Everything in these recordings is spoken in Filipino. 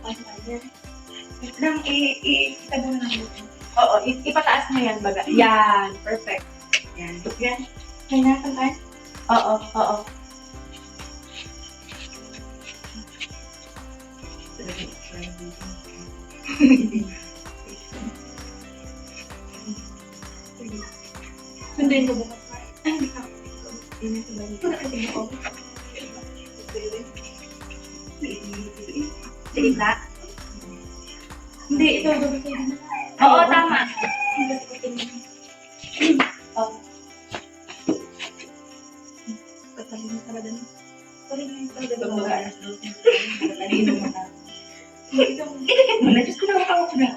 Wait lang, itabon lang mo. Oo, ipataas mo yan, baga. Yan, perfect. Yan. Yan. Kaya na, pantay? Oo, oo. Sunduin ko bukas pa. Ay, hindi ka. Hindi na ba? Ito na kasi ako. Sige na. Hindi, ito. Oo, tama. Oh. Katabi mo talaga na. Sorry na yung talaga ba? Mag-aaras daw. Kanino mo na. Ito mo na. Diyos ko na ako na.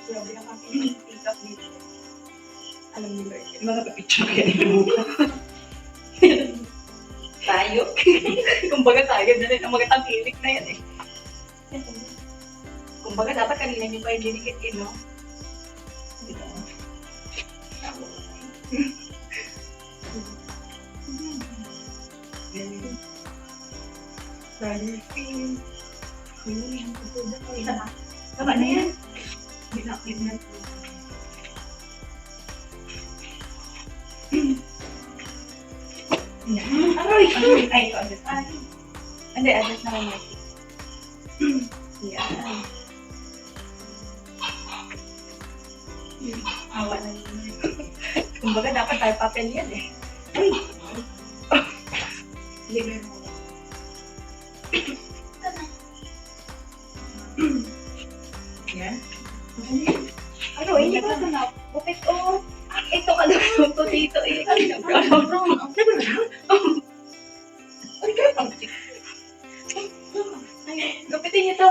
Grabe ang aking pick-up dito. Alam ni Lord. Mga kapicture kaya yung mukha. Tayo. Kumbaga tayo na rin ang mga tangkilik na yan eh. Kumbaga dapat kanina nyo pa yung dinikit yun, no? Tama na yan. Binakit na. Aroy! Ay, ito. Hindi, adjust na lang natin. Yan. Awa na yun. Kumbaga, dapat tayo papel yan eh. Ay! Libre mo. Yan. Ano, hindi ko na. Bukit ko. Ito ka na po dito eh. Ano na, bro? Ay, kaya pang gapitin niyo to.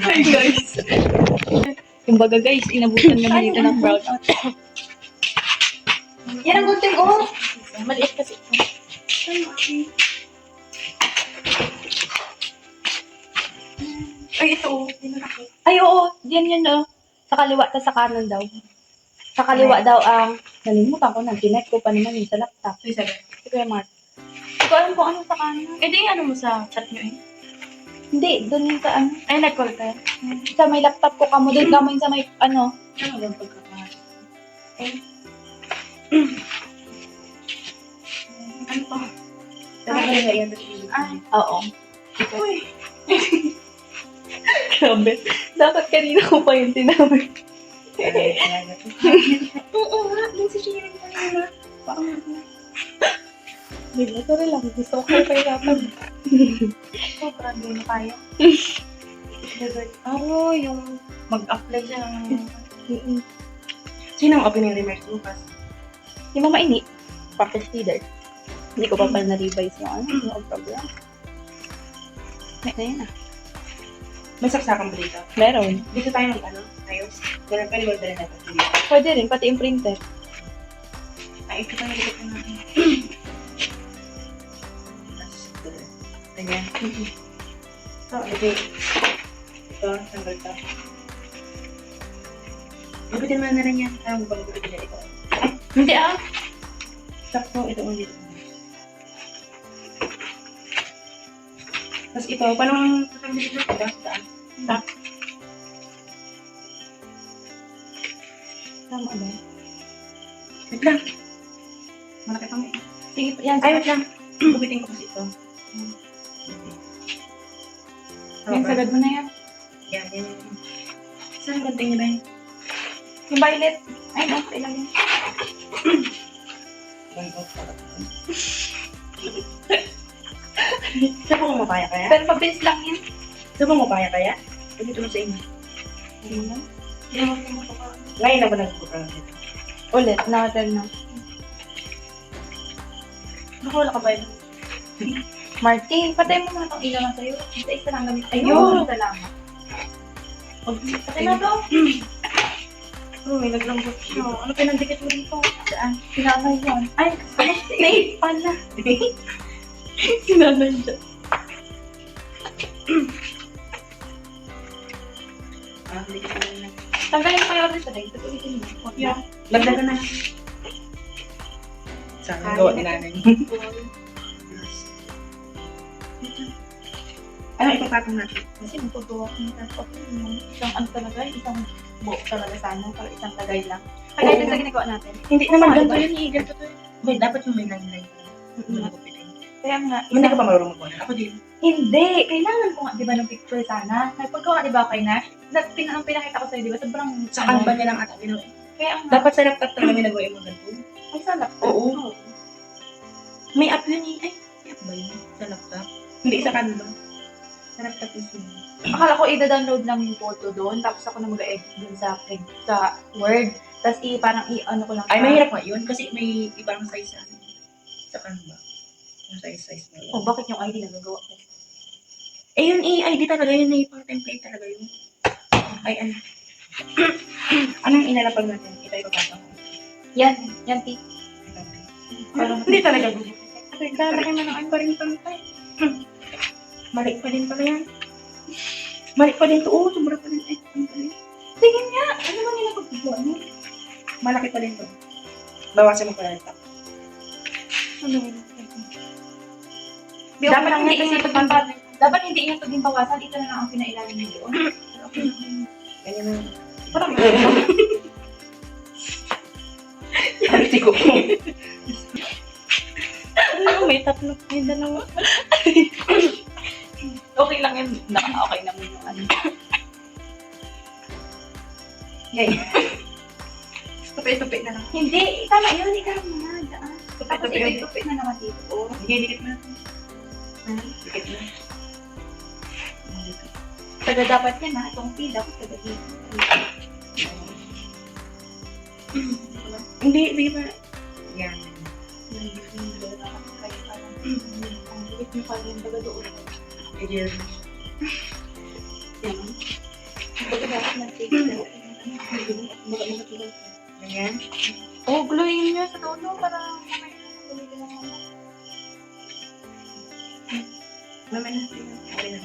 Ay, guys. Kumbaga guys, inabutan na dito ng brownout. Yan ang gunting ko. Maliit kasi. Ay, ito. Ay, oo. Yan yan, no. Sa kaliwa, ta sa kanan daw. Sa kaliwa daw ang, nalimutan ko na, tinet ko pa naman yung sa laptop. Ay, sabi. Ito yung Mark. Hindi ko alam kung ano sa kanan. Eh, di ano mo sa chat nyo eh? Hindi, doon yung sa ano. Ay, nag-call ka. Sa may laptop ko, kamo doon kamo yung sa may, ano. Ano bang pagkakahal? Eh. Ano pa? Ay, oo. Uy. Grabe. Dapat kanina ko pa yung sinabi. Oo nga, doon si Shirin kanina. Parang sorry lang, gusto ko kayo pahirapan. Sobrang doon na kaya. Oh, yung mag-apply siya ng... Sino ang opening remarks bukas? Yung mama ini, practice leader. Hindi ko pa pala na-revise yung ano, yung program. Na yan ah. May saksakang balita. Meron. Dito tayo mag-ano? Ayos. Ganun pwede magdala natin sa dito. Pwede rin, pati yung printer. Ay, ito tayo dito natin. Ganyan. So, okay. Ito, tanggal ito. Gupitin mo na rin yan. Ayaw mo ba gupitin na ito? Hindi ah. Sakto, ito ulit. Tapos ito, paano tatanggal ito? Ito, saan? Tap. Tama ba? Wait lang. Malaki pang ito. Sige, yan. Ay, wait lang. Gupitin ko kasi ito. Yan, sagad mo na yan. Yan, yan. Saan gunting niya ba yun? Yung violet. Ay, no, sa ilalim. Saan mo mapaya kaya? Pero pabilis lang yan. Saan mo mapaya kaya? Dito mo sa inyo. Ngayon na ba nagpupunta dito? Ulit, na-hotel na. Nakawala ka ba yun? Martin, patay mo muna itong ilaw na sa'yo. Patay ka lang gamit. Ayun. Salamat. Patay na to. Oh, may naglambot siya. Ano pinandikit mo dito? Saan? Sinanay yan. Ay, Safe pala. sinanay siya. Hindi ko na. Tanggalin ko kayo ulit sa dahil. Tapos ulitin mo. Yeah. Lagdagan na. Sana gawa ni nanay. Ano ipapatong natin? Kasi magpagawa ko ng tapos isang ano talaga, isang buo talaga sana, para isang tagay lang. Kaya Oo. ito sa ginagawa natin. Hindi naman Saan, ganito diba? yun eh. Ganito to yun. Wait, dapat yung may line-line. Kaya nga, Hindi ka pa marunong magawa. Ako din. Hindi, kailangan ko nga, di ba, ng picture sana. May paggawa, di ba, kay Nash? Ang pinakita ko sa'yo, di ba, sobrang, Sa Canva niya lang ata ginawa. Kaya nga, Dapat sa laptop talaga may nagawa yung mga ganito. ay sa laptop. Oo. May app yun eh. Ay, may app ba yun? Sa laptop? Hindi sa Canva. Sa laptop yun. Akala ko i-download lang yung photo doon, tapos ako na mag-edit dun sa Word. Tapos parang ano ko lang. Ay, mahirap nga yun kasi may ibang size sa Canva. Yung size na yun. Oh, bakit yung ID nagagawa ko? Eh, yun ID talaga yun eh. Pang template talaga yun. Ay, ano? Anong inalapag natin? Ito yung papatang ko. Yan, T. Hindi talaga gusto. Kasi lalaki na ng pa rin pantay. Mali pa din pala yan. Mali pa din to. Oo, sobra pa din. Ay, ano pa rin? Tingin nga, ano ba nila pagbubuan mo? Malaki pa din to. Bawasan mo pa rin ito. Ano? Dapat hindi kasi dapat hindi niya ito din bawasan, ito na lang ang pinailalim niyo doon. Ganyan na. Parang Yariti ko. ano, may tatlo, may dalawa. Okay lang yun, okay naman yung ano. Yay. Tupi-tupi na lang. Hindi, tama yun, ikaw na, daan. Tapos Tupi-tupi. ito na naman dito. Oh. Sige, dikit mo na ito. Dikit na. Taga dapat yan ha, itong feed ako taga dito. Hindi ba? Yan. Ang bilis mo pala yung taga doon. Ideal. Yan. Baga dapat nag-take Ganyan. oh, gluing nyo sa dulo para mamaya gamitin lang ako. Mamaya na. Okay na.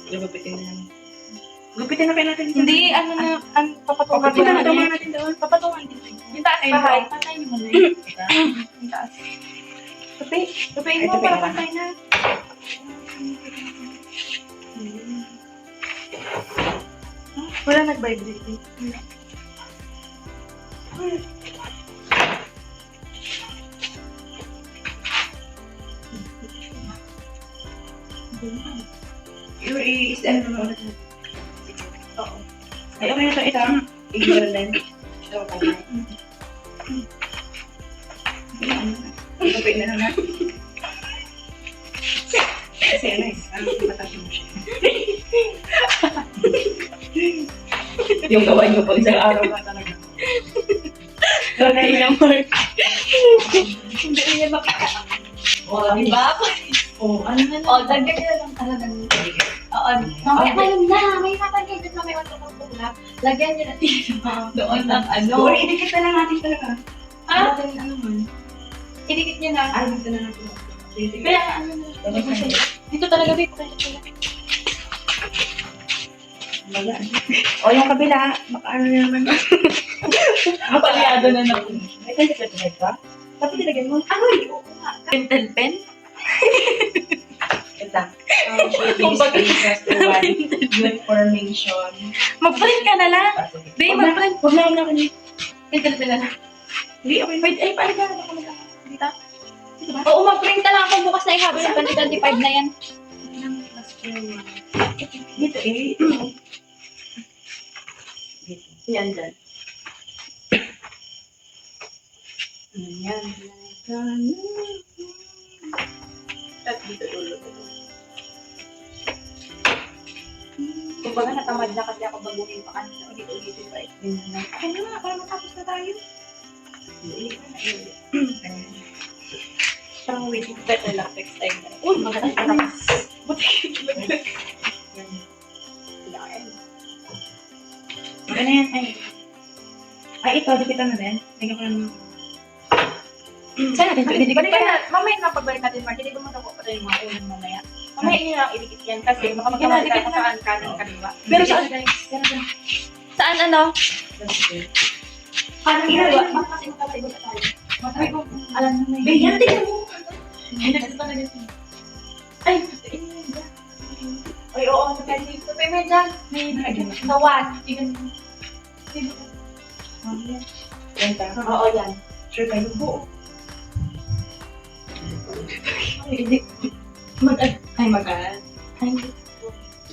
Gugupitin na lang. Gugupitin na kayo natin. Hindi, ano na, papatungan Papatungan din naman natin doon. Papatungan din. Yung taas pa, hay. Pantay nyo muna yun. Yung taas. Tupiin mo Tupi para na. pantay na. Wala nag-vibrate. Yung i-stand mo ulit. Oo. Ay, okay na ito. Ito. Ignore din. Ito pa na. Ito na lang na. Kasi ano eh. Ano matapin mo siya. Yung gawa niyo po isang araw na talaga. So, nailang mark. Hindi niya makita. Oo, Diba? Oo, ano na lang. O, dagdag nila lang talaga. Oo. Mamaya ngayon na. May natagay dun mamaya ito pang pula. Lagyan niyo na dito. Doon ang ano. Oo, idikit na lang natin talaga. Ah, Ano man. idikit niyo na. Ay, dito na natin. Kaya ano na. Dito talaga, babe. Pakita ko. O, yung kabila, baka ano na naman. Palyado na naman. May kandidat ka? Tapos nilagyan mo. Ano yun? Oo nga. Pentel pen? Ito. Kumbaga. Good formation. Mag-print ka na lang. Babe, mag-print. Huwag na lang. Pentel pen na lang. Hindi, okay. Wait, ay, paano ka? Ako na lang. Dito? Oo, mag-print ka lang ako bukas na ihabol ng 2025 na yan. Dito eh. Yan dyan. Yan. At dito dulo. Kumbaga natamad na kasi ako baguhin pa kanina. Ulit-ulit pa explain na lang. Ay na, para matapos na tayo. Parang wait, better lang next time. Uy, maganda ka naman. Buti yung Ano yan? Ay, ito, dikitan na din. Tingnan ko lang. Saan natin ito? Ididikit Balikan na, mamaya na pagbalik natin, Mark. Hindi ko magkakuha pa tayo yung mga ulan mamaya. Mamaya niyo lang idikit yan kasi baka magkamali tayo kung saan kanan kaliwa. Pero saan? Saan ano? Kanan Ginagawa. kaliwa. Kasi magkakaiba sa tayo. Ay, Alam mo na Be, yan, tingnan mo. Ay, nagtatalaga siya. Ay, Ay, oo, depende. May dyan. May nawan. yan ta. Oo, yan. Sure kayo po. Hindi. Ay, mag-aral.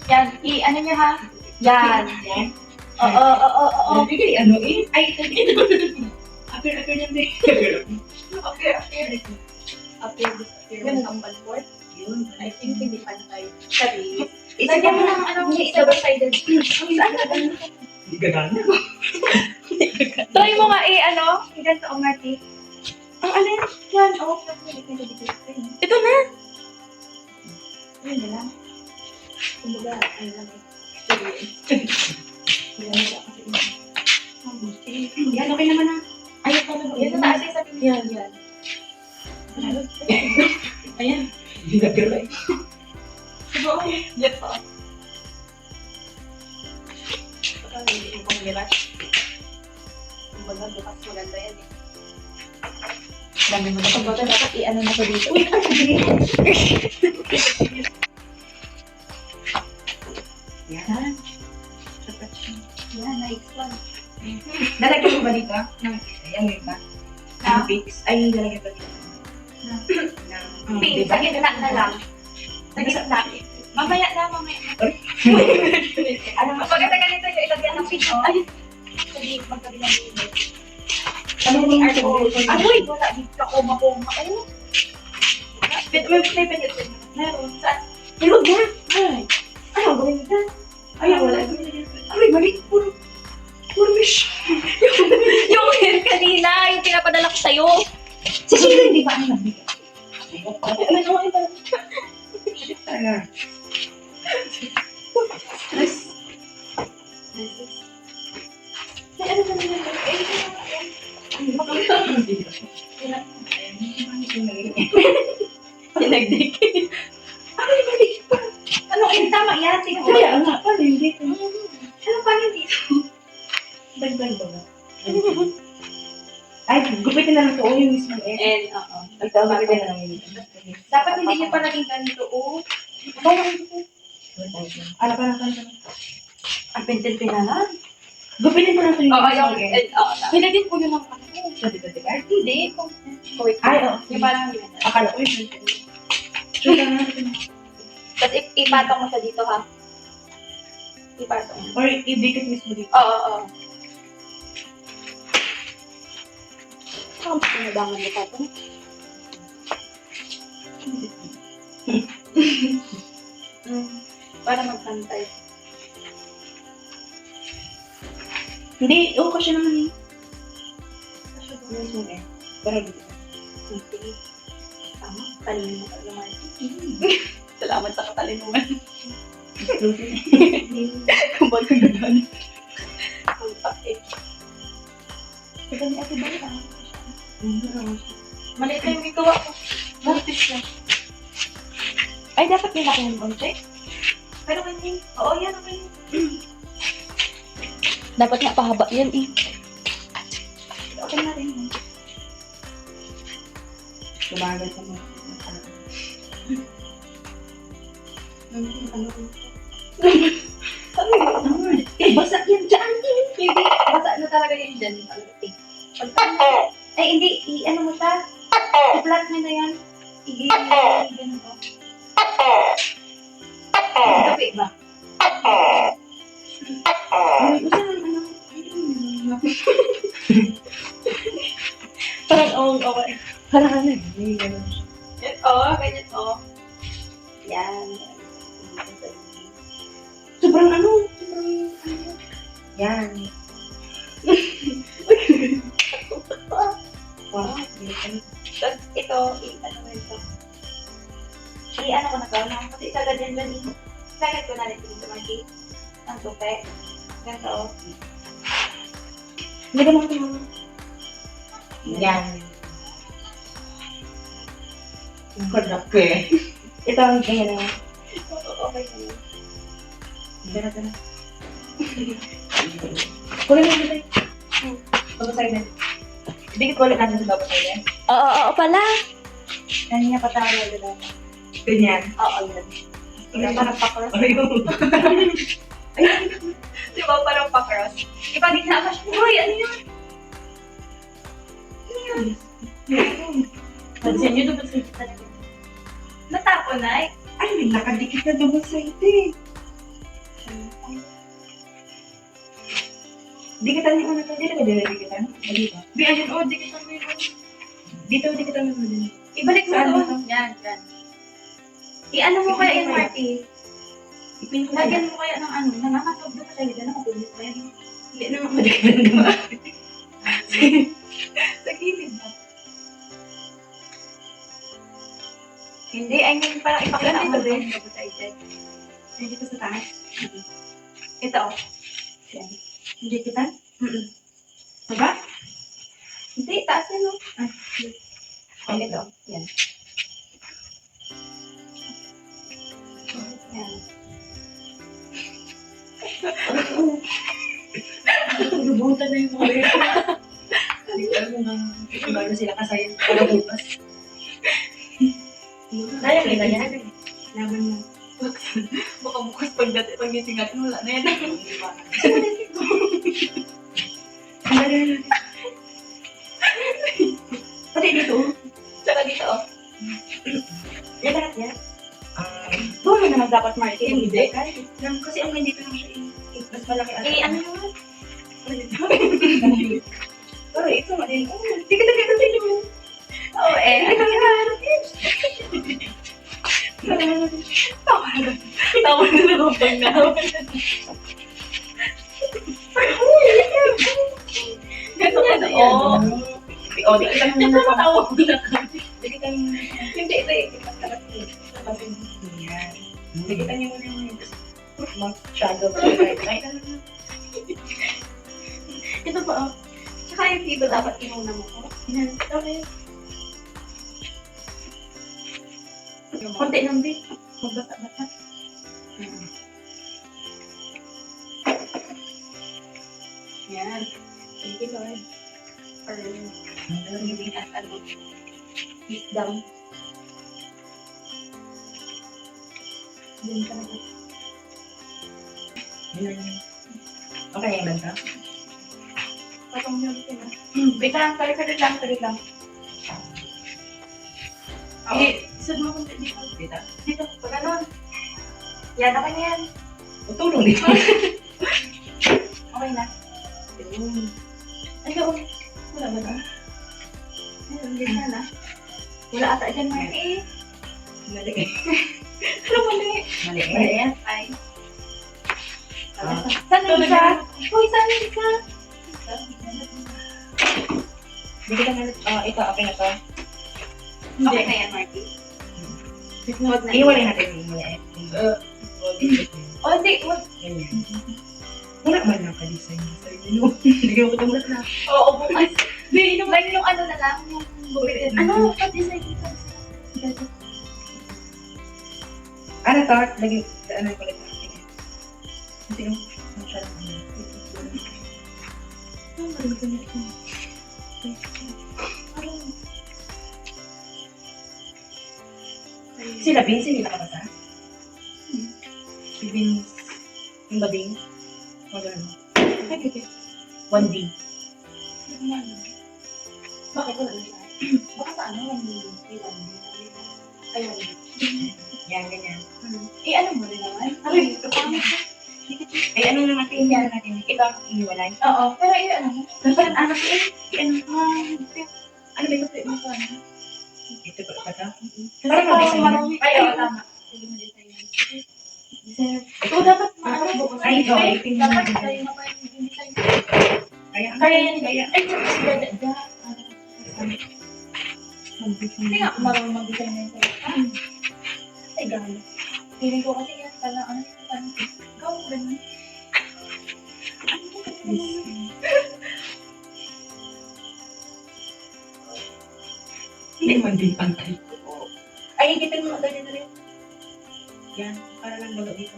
Yan, ano niya ha? Yan. Yan. Oo. Bigay, ano eh? Ay, ito. Appear yan din. Appear. Ganun ang balboard. Yun. I think hindi pantay. Sabi. Lagyan mo ng ano, double-sided. Hindi gagana. Try mo nga ano? Ganito ang Marty. Ang ano yan? Yan, oo. Ito na. Ayun na lang. Kumbaga, ano lang eh. Yan, okay naman na. Ay, talaga. Yan, sa taas yung sabi niya. Yan. Ayan. Hindi nagkaroon. Siguro, yan pa. Hindi mo pamiras. Kumbaga, bukas maganda yan eh. Dami mo na. Kumbaga, dapat i-ano na ko dito. Uy, ang sige. Yan. Sapat siya. Yan, nice one. Lalagyan mo ba dito? Ayan, yun ba? Ang fix. Ay, lalagyan ba dito? Pink, sa gitna na lang. Sa gitna. Mamaya na. Ano mo? Pagkata ganito yung ilagyan ng pink. Ay, sabi, magkabilang dito. Ano yung art mo? Amoy, wala dito ka koma-koma. Oh. May pwede. Meron. Saan? Ay, wag na. Ay. Ano, gawin mo dyan? Ay, wala. Ay, mali. Puro wish. Yung hair kanina, yung pinapadala ko sa'yo. Si Sheila, hindi ba ano nagbigay? Ano? Stress. Ay, ano ba naman? Pinagdik. Ano, tama yan. Tingnan mo. Kaya nga, paano hindi ko? Ano pa rin dito? Dagdag ba na? Ay, gupitin na lang ito. Yung mismo eh. And, oo. Ito, gupitin na lang yun. Dapat hindi niyo pa naging ganito, oh. Ano pa lang? Ang pintil-pinalan. Gupitin ko lang ito yung Oo, mismo yung, eh. and, oo. Pinagin ko yun ng ano. Sabi ko, diba? Hindi, kung, wait. Ay, oo. Yung parang yun. Akala ko yun. Sure ka na. Tapos ipatong mo siya dito, ha? Ipatong mo. Or i-dikit mismo dito. Oo, oo. Saan mo pinabangan mo pa ito? Para magpantay. Hindi, oo kasi naman eh. Mismo eh. Pero dito. Sige. Tama, talino mo talaga, Marty. Salamat sa katalinuhan. Kumbaga gano'n. Ang pakit. Kaya ni Ate Bala. Maliit na yung ikaw ako. Martis na. Ay, dapat nilaki ng konti. Pero kanya, oo yan, okay. Dapat nga pahaba yan eh. Okay na rin. Tumagal sa mga. Eh, basa yan dyan. Hindi, basa na talaga yan dyan. Ay, hindi, ano mo siya? I-flat mo na yan. I-ganun ko. Gabi ba? Parang okay. Parang ano eh. May ganun. Oo, ganyan, oo. Yan. Sobrang ano. Sobrang ano. Yan. Wow. Tapos ito, i-ano mo ito. I-ano ko na to, no? Kasi sagad yan dyan. Sagad ko na rin dito, Marky. Ang tupe. Ganito. Hindi ka naman. Yan. Kalaki. Ito ang ganyan na. Okay na yun. Tara. Kunin mo ito. Babasay na. Dikit ko ulit natin sa babasay na. Oo pala. Kanina pa tayo na. Ganyan. Oo, yun. Ganyan. Parang pa-cross. Ayun. Di ba parang pa-cross? Ipagigna ka siya. Uy, ano yun? Pansin nyo doon sa talaga. Natapon na eh. Ay, may nakadikit na double sided. Dikitan yung una to. Dito ka dito dikitan? Dito. Di, ayun, oh, dikitan mo yun. Dito dikitan mo din. Ibalik mo Saan doon. dito? Yan. I-ano mo kaya yung Marty? Ipin ko Lagyan mo kaya ng ano, nangangasog doon sa gilid, nakatulog pa yan. Hindi naman madikitan naman. Sa gilid ba? Hindi, I mean, parang ipakita Saan mo dito, din. Ben? Double-sided. Ay, dito sa taas. Ito, oh. Yan. Dikitan? Mm-mm. Diba? Hindi, taas yan, oh. Ay, Ito, yan. Yan. Lubutan na yung mga yun. Hindi ko alam kung bago sila kasayin. Wala bukas. Kaya mo yan. Laban mo. Baka bukas pagdating natin, wala na yan. Ang galing natin. Pati dito. Tsaka dito, oh. Yan lahat yan. Dulo naman dapat, Marty. Hindi. Kasi ang dito lang siya. Mas malaki ata. Ano yun? Pero ito din. Dito. Oo, eh. Ano yan? Tawa na lumabang na. Ganyan, oo. O, di kita naman na Tawa mo na kami. Di kita naman. Hindi, ito eh. Yan. Di kita niyo muna yung mag-shadow. Ay, Ito pa, oh. Tsaka yung piba dapat inuna mo ko. yan. Okay. Konti lang din. Magbasa-basa. Yan. Thank you, Lord. For giving us wisdom. Din ka na. Okay, yung ganda. Patong nyo din na. Wait lang, salit lang. Eh, isod mo kung dito. Kita. Dito, pag ganon. Yan, okay na yan. Tulong dito. Okay na. Yun. Ay, oo. Wala ba na? Ayun, hindi na. Wala ata dyan, Marty. Mali. Ano mali? Mali. Mali yan. Ay. Ah. Saan yung isa? Uy, saan yung isa? Di kita nga, ito, okay na to. Okay na yan, Marty. Huwag na. Iwalay natin yung mali. Oh, hindi. Huwag. Ganyan. Wala man naka-design sa inyo. Hindi ko kutumulat na. Oo, bukas. Like yung ano na lang, yung bukit. Ano? Pag-design dito. Ano to? Lagi, ano yung kulit natin. Kasi yung masyadong ano. Sila Vince, hindi nakabasa? Si Vince, yung bading. Magano? 1D. Bakit wala na siya? Baka sa ano, Ayun. Yan, ganyan. Eh, ano mo rin naman? Ay, kapangit. Ay, ano na natin, hindi natin. Ito, iniwalay. Oo, pero eh, ano mo? Parang anak ko eh. Ano Ano ba yung mo ko ano? ito pa ito? Kasi Parang parang mag-design marami. Ay, oo, tama. Sige, mag-design yan. Ito dapat maano. Ay, ito, Ay, tingnan dapat natin. tayo na pa yung design. Kaya, Kaya yan, kaya. ay, si Dada. Hindi nga, marunong mag-design na yun. Ay, gano'n. Feeling ko kasi yan, parang ano yung parang ikaw, ganun. Hindi man din pantay. Ay, igitin mo agad yun rin. Yan, para lang baga dito.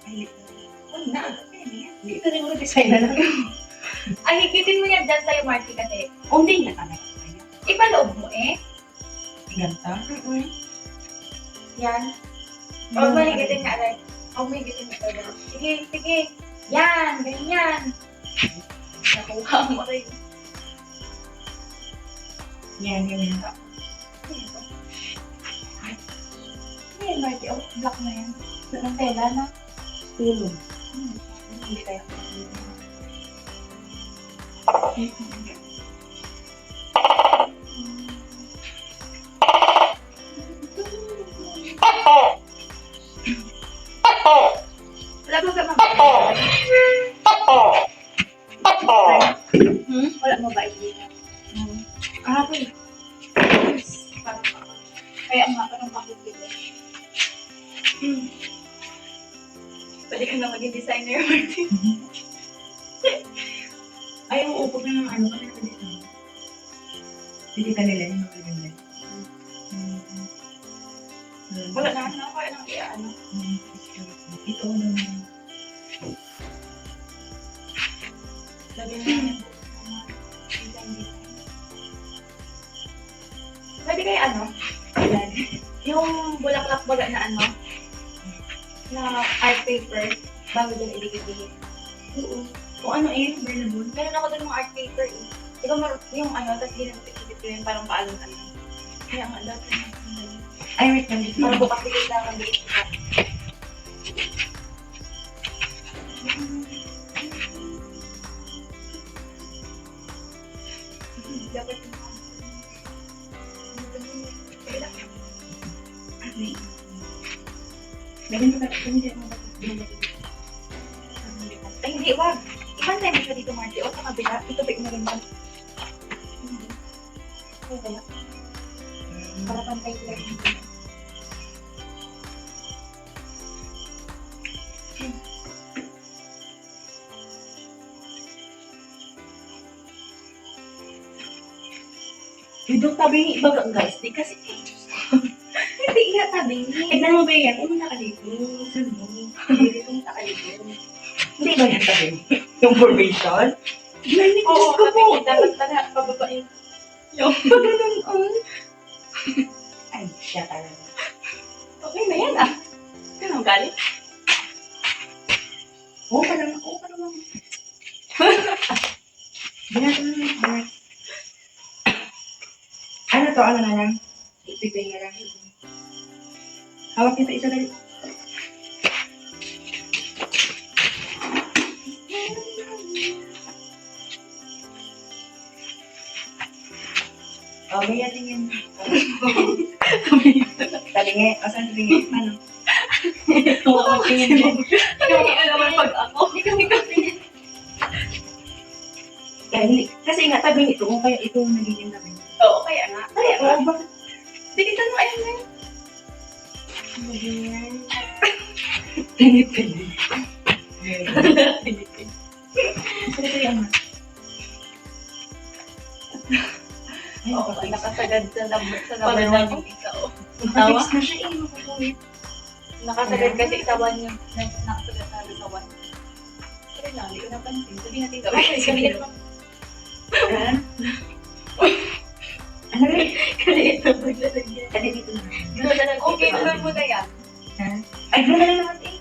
Ay, Huwag na. Kaya na yan. hindi ito rin mo design na lang. Ay, higitin mo yan dyan sa'yo, Marky, kasi Hindi na talaga. ipaloob mo eh. Ganta. Yan. Huwag mo higitin nga, Aray. Huwag mo higitin nga, Aray. Sige, sige. Yan, ganyan. Nakuha mo rin. Yan, ganyan. Ay, Marky, oh, black na yan. Ang tela na. Tulong. Hindi kaya. Wala ba ba mabahay? Wala mabahay dito. Kahapon. Kaya nga, parang bakit dito. Pwede ka na maging designer, Martin. Ay, uupo na ng ano ka na dito. Hindi ka nila yung magaganda. Wala na, kaya nang ano. Ito naman. Sabi na yan. Pwede kayo ano? Yung bulaklak baga na ano? Na art paper. Bago dyan iligid-ligid. Oo. Kung ano eh, available. Meron ako doon ng art paper eh. Ikaw yung ano, tapos ginagpit-igit ko yun parang paalon-alon. Kaya nga dati Ay, wait lang. para bukas bigay lang ang bilis ko. Dapat Lagyan mo ka. Hindi mo ba? ay, hindi, wag. Ibantay mo siya dito, Marty. O, sa kabila, itubig mo rin ba? Ay, wala. Para pantay sila dito. Yung tabi baga guys, di kasi Hindi, ihatabing. tignan mo ba yan? Ano nakalito? Saan mo? Hindi itong takalito. Hindi ba yan tabi? Yung formation? Narinig Oo, ko po. dapat pala pababain. Pag ganun, ay, siya talaga. Okay na yan, ah. Ano, galit? Oo, parang. Binata. Ano to? Ano na lang? Ipipay na lang. Hawak kita isa dali. Oh, may tingin. Talingi. Asan talingi? Ano? Oo, tingin mo. Hindi alam mo pag ako. Ikaw tingin. Kasi nga, tabi ito. Kung kaya ito nagiging tabi. Oo, kaya nga. Kaya nga. Oo, bakit? Dikitan mo, ayun na. Tinipid. Kasi ito yung Oo, nakasagad sa number Pagod ng ako. isa. Tawa? Na siya eh, makukulit. Nakasagad kasi sa one yung nakasagad na sa one. Pero lang, hindi ko napansin. Sabi natin gawin. Kasi ito. Ano rin? Kasi ito maglalagyan. Kasi dito na. Okay, doon mo na yan. Ay, doon na lang naman eh.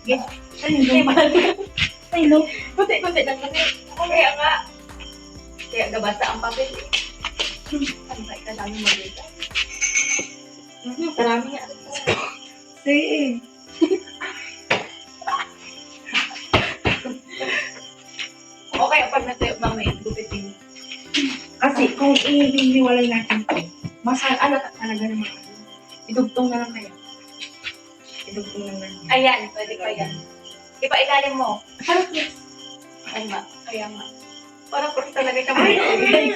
Yes. Ay, Ay, no. Kunti-kunti lang kasi. Kaya nga. Kaya gabasa ang papel eh. Ano ba, ikadami mo dito? Marami nga. Sige. Okay, pag natuyo ba may gupitin? Kasi kung i-hiwalay natin ito, ano talaga naman. Idugtong na lang kayo. Idugtong na lang. Ayan, pwede pa yan. Ipa ilalim mo. Harap yes. Ay nga, kaya nga. Parang kursi talaga siya. Ay,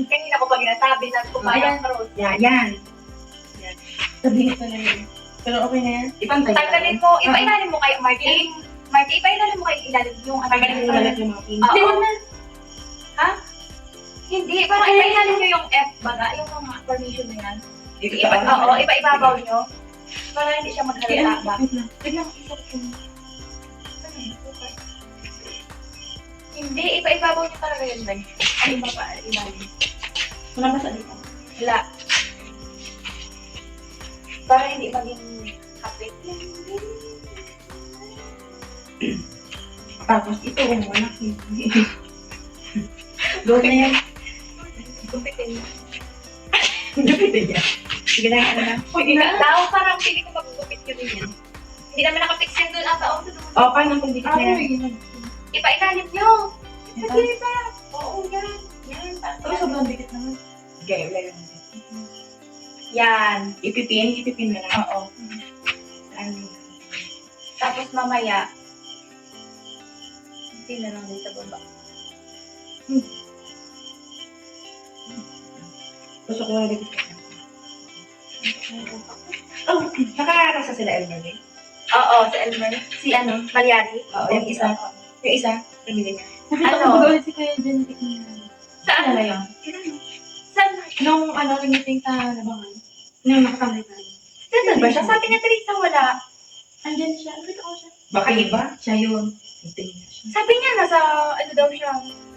Kanina ko pag nasabi na kumayang cross. Yan, yan. Yan. Sabihin ko na yun. Pero okay na yan. Ipantay. Tanggalin mo, ipa ilalim mo kayo, Marky. Marky, ipa ilalim mo kayo ilalim yung ano. Tanggalin mo ulit yung mga pin. Hindi, wag na. Ha? Hindi, parang ipa ilalim nyo yung F baga, yung mga formation na yan. Dito Iba, sa oo, iba-ibabaw nyo. Para hindi siya maghalata ba? Wait lang, isok ko. Hindi, iba-ibabaw nyo talaga yun, Bay. Ay, iba pa, iba. Wala ba sa dito? Wala. Para hindi maging kapit. Tapos ito, wala. Go na yan. Gupitin mo. Gupitin niya. Sige na, ano na. Tao, parang pili ko magugupit ko din yan. Hindi naman nakapix yan doon ata. O, paano kung dikit na yan? Ipa-ilalim nyo. Ipa-ilalim. Oo, yan. Yan. Pero sobrang dikit naman. Gaya, wala yun. Yan. Ipipin na lang. Oo. Tapos mamaya, hindi na lang din sa baba. Gusto ko na dikit na. Oh, nakakarasa sila Elmer eh. Oo, sa Elmer. Si ano, Malyari. Oo, yung isa. Yung isa, pamilya niya. Ano? si Kuya Jen. Saan? Ano yun? Saan? Nung ano, meeting sa Labangan. Nung nakakamay tayo. Saan ba siya? Sabi niya, Teresa, wala. Andyan siya. Nakita ko siya. Baka iba? Siya yun. Meeting niya siya. Sabi niya, nasa, ano daw siya,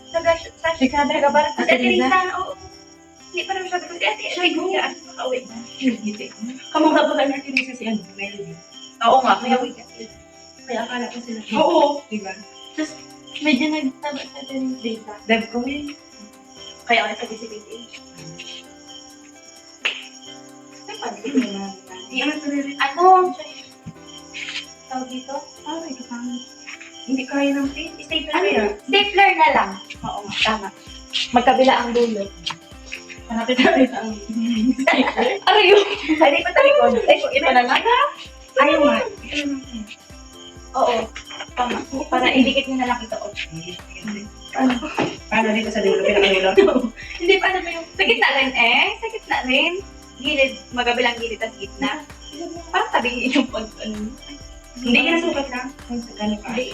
sa Gabaran. Kasi Teresa, oo. Hindi pa naman sabi ko, si Ate, siya yung makauwi na. Meeting. Kamukha ba kayo natin sa si ano, Melody? Oo nga, may away kasi. Kaya akala ko sila. Oo. Diba? Tapos, medyo nagtaba sa atin yung data. Dev ko yun. Kaya ako nagsabi si BTA. Hindi ko naman. Hindi naman tuloy rin. Ano? Tawag dito? Ah, may kapangit. Hindi kaya ng pin. Stapler Ano? kaya? Stapler na lang. Oo, tama. Magkabila ang dulo. Hanapin tayo ang stapler. Arayo! Ay, di pa tayo ko. Ay, iba na lang. Ayaw nga. Oo. Tama. Para idikit nyo na lang ito. Paano dito sa dulo? Pinakadulo? Hindi pa ano ba yung... Sa gitna rin eh. Sa gitna rin. Gilid. Magabilang gilid at gitna. Parang tabi yung pag... Ano. Hindi ka nasukat lang. Kung sa gano'n ka. Hindi.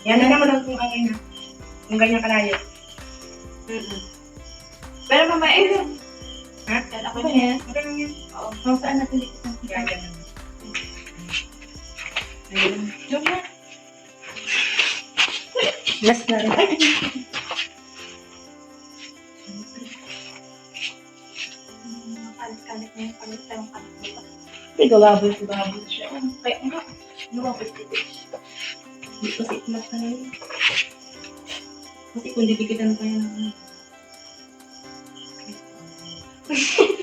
Yan na naman ang kung ano na. Kung ganyan kalayo. Pero mamaya eh. Ha? Yan ako Ano niya. yan? Ano lang yan? Oo. Kung saan natin dito sa Yan. ganyan. Ayun. Diyan na. Last na rin. Ay! Kalit-kalit na yung kalit dito. Ay, gawabol siya. Kaya nga. Lumabas dito. Hindi kasi itmas na yun. Kasi kung didikitan pa yan.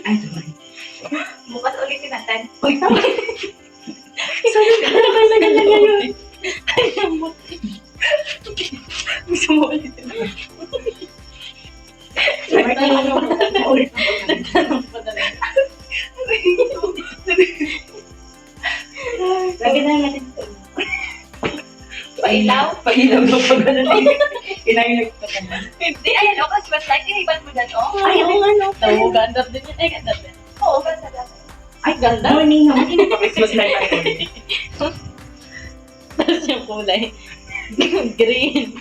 Ay, sorry. Bukas ulitin natin. Uy, tama. Sorry, ano ba sa ganyan ngayon? Ay, lambot. Gusto mo ulitin natin. Ulit. Nagtanong pa talaga. Lagyan na natin ito. Pailaw? Pailaw mo pa ganun. Pinayag pa ka na. Hindi, ayan o, kasi light, iniban mo dyan, o. Ay, oo nga, no. Oo, ganda din yun. Ay, ganda din. Oo, ganda din. Ay, ganda. Morning naman. Hindi pa Christmas light ako. Tapos yung kulay. Green.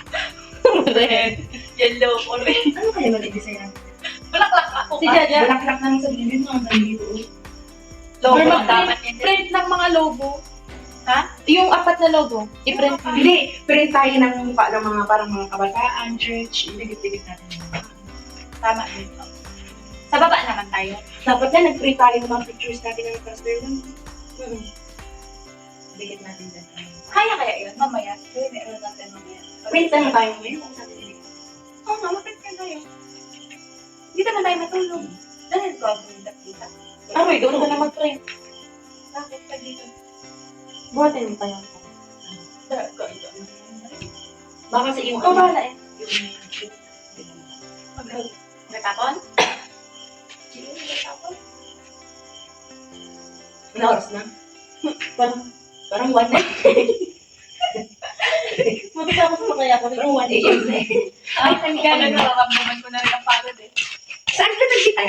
Red. Yellow. Orange. Ano kaya mag-i-design natin? Bulaklak ako Si ka. Jaja. Bulaklak naman sa gilid mo. Ang dito. Logo Or ang dapat yun. Print ng mga logo. Ha? Yung apat na logo. I-print mo. Hindi, print tayo ng mukha ng mga parang mga kabataan, church. Digit-digit natin. Tama din. Sa baba naman tayo. Dapat yan, nag-print tayo ng mga pictures natin ng pastor lang. Digit natin dyan. Kaya yun? Mamaya. Gawin na ulit natin mamaya. Print na tayo ngayon. Kung saan natin. Oo nga, mag-print ka tayo. Hindi naman tayo matulog. Dahil ko ang kita. Aroy, doon ka na mag-print. Bakit pa dito? Buhatin mo tayo. Dahil ko ito. Baka kasi yung Ikaw bahala eh. yung Nagkakon? Sige, nagkakon. Ilang oras na? Parang 1 na. Matapos mo kaya ako. Parang 1 a.m. na eh. Ay, kaya nararamdaman ko na rin ang pagod eh. Saan ka nagkita?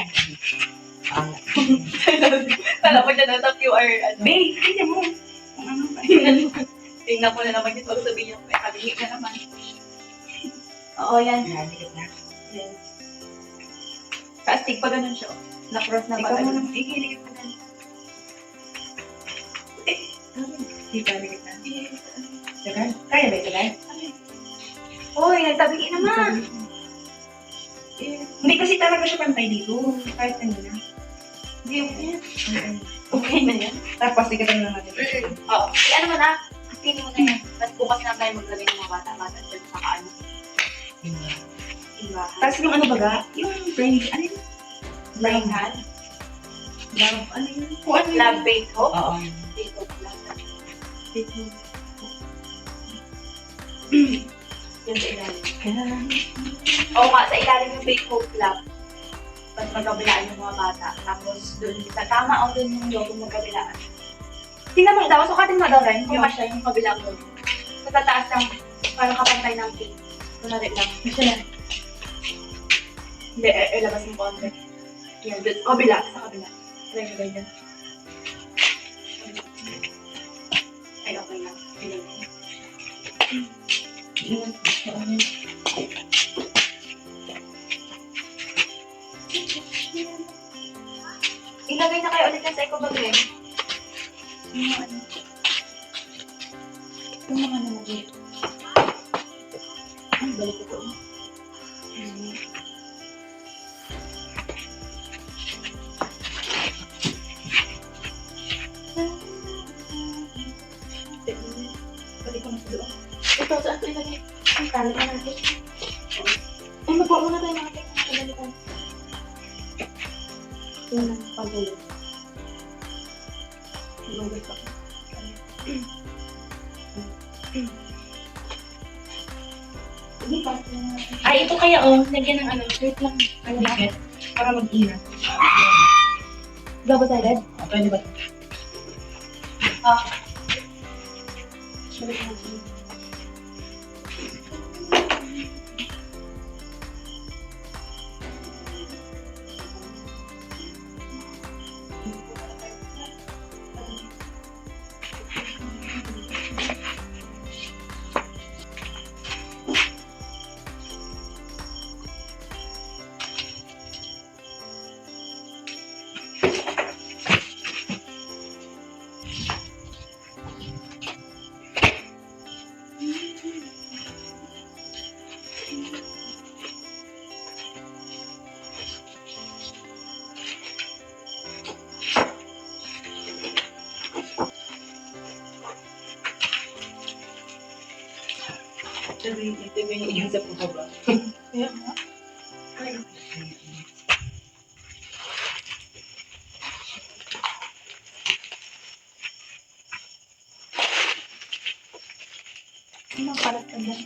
Kala ko dyan nasa QR. Babe, tingnan mo. Kung ano ba? Tingnan ko na naman yung pag sabihin niya. May kalimik na naman. Oo, yan. Ayan, digit na. Kaastig pa ganun siya. Na-cross na Ikaw pa. mo naman, ikiligit ka dyan. Di pa, ligit na. Sagad? Kaya ba ito, guys? Uy, nagtabi naman. Hindi kasi talaga siya pantay dito. Kahit kanina. Hindi, okay. Okay. Okay na yan. Tapos, ligatan na natin. Oo. Ano mo na? Pili mo na yan. Tapos bukas na tayo maglagay ng mga bata-bata dyan sa kaano. Iba. Tapos yung ano baga? Yung brain, ano yun? Brain hand. Ano yun? Kung ano yun? Lab bake hope. Oo. Bake hope lang. Yan sa ilalim. Oo nga, sa ilalim yung bake hope lab. Tapos magkabilaan yung mga bata. Tapos doon sa tama o doon yung logo magkabilaan. Tingnan mo daw, sukatin mo daw rin kung masya yung kabilang mo. Sa tataas lang, parang kapantay ng pink. Kunwari lang. Masya na. Hindi, ilabas mo konti. Yan, doon. Kabila, sa kabila. Try mo ganyan. Ay, okay lang. Ganyan. Ilagay na kayo ulit yan sa eco bag rin. Yung ano? Yung mga naman dito. Ay, balik ko to. Balik ko na sa doon. Ito, saan ito ilagay? Ay, tali na natin. Ay, magbuha muna tayo natin. Pagalitan. Yun lang, pagdulo. Lugay pa. Hindi pa. Ay, ito kaya lagyan ng ano, wait lang. Ano ba? Para mag-ingat. Gabo tayo, Dad? Pwede ba? Ah. Balik natin. Ito yung iyan sa puto ba? Kaya nga. Ay. Ano ang palat ka dyan?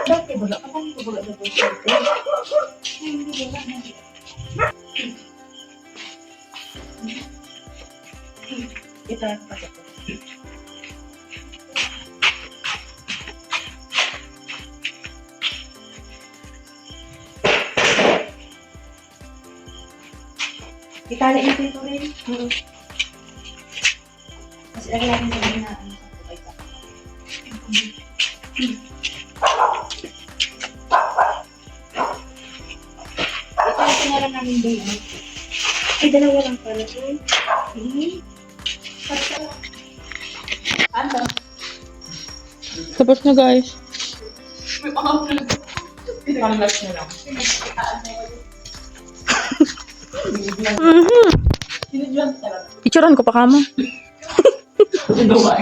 Bakit baga? Kapag ito baga na po siya? Hindi baga. Ito, pasok ko. Itali ito ito rin. Kasi lagi natin sabihin na ano sa bukay ka. Ito yung pinaran namin doon. Ay, dalawa lang pala. Ano? Tapos na guys. Pang-last na lang. Picturean ko pa kamo. Ano ba?